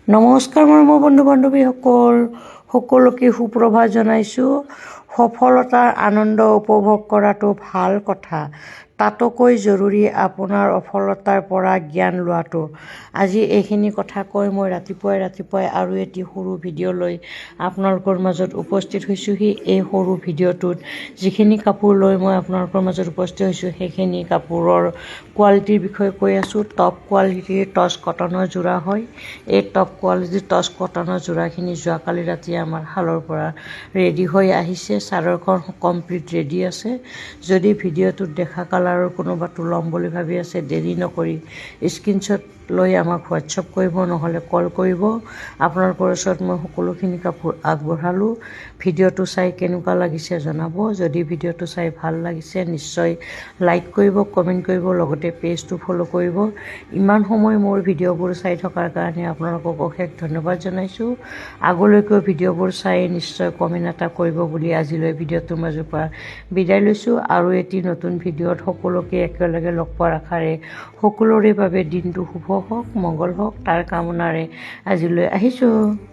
নমস্কাৰ মোৰ বন্ধু বান্ধৱীসকল, সকলোকে সুপ্ৰভাত জনাইছোঁ। সফলতাৰ আনন্দ উপভোগ কৰাটো ভাল কথা, তাতোকৈ জৰুৰী আপোনাৰ অসফলতাৰ পৰা জ্ঞান লোৱাটো। আজি এইখিনি কথা কৈ মই ৰাতিপুৱাই আৰু এটি সৰু ভিডিঅ' লৈ আপোনালোকৰ মাজত উপস্থিত হৈছোঁহি। এই সৰু ভিডিঅ'টোত যিখিনি কাপোৰ লৈ মই আপোনালোকৰ মাজত উপস্থিত হৈছোঁ সেইখিনি কাপোৰৰ কোৱালিটিৰ বিষয়ে কৈ আছোঁ। টপ কোৱালিটিৰ টচ কটনৰ যোৰা হয়। এই টপ কোৱালিটিৰ টচ কটনৰ যোৰাখিনি যোৱাকালি ৰাতি আমাৰ শালৰ পৰা ৰেডি হৈ আহিছে। চাদৰখন কমপ্লিট ৰেডি আছে। যদি ভিডিঅ'টোত দেখা কালাৰৰ কোনোবাটো ল'ম বুলি ভাবি আছে, দেৰি নকৰি স্ক্ৰীনশ্বট লৈ আমাক হোৱাটছআপ কৰিব, নহ'লে কল কৰিব। আপোনালোকৰ ওচৰত মই সকলোখিনি কাপোৰ আগবঢ়ালোঁ। ভিডিঅ'টো চাই কেনেকুৱা লাগিছে জনাব। যদি ভিডিঅ'টো চাই ভাল লাগিছে নিশ্চয় লাইক কৰিব, কমেণ্ট কৰিব, লগতে পেজটো ফ'ল' কৰিব। ইমান সময় মোৰ ভিডিঅ'বোৰ চাই থকাৰ কাৰণে আপোনালোকক অশেষ ধন্যবাদ জনাইছোঁ। আগলৈকেও ভিডিঅ'বোৰ চাই নিশ্চয় কমেণ্ট এটা কৰিব বুলি আজিলৈ ভিডিঅ'টোৰ মাজৰ পৰা বিদায় লৈছোঁ। আৰু এটি নতুন ভিডিঅ'ত সকলোকে একেলগে লগ পোৱাৰ আশাৰে সকলোৰে বাবে দিনটো শুভ হওক, মংগল হওক, তাৰ কামনাৰে আজিলৈ আহিছোঁ।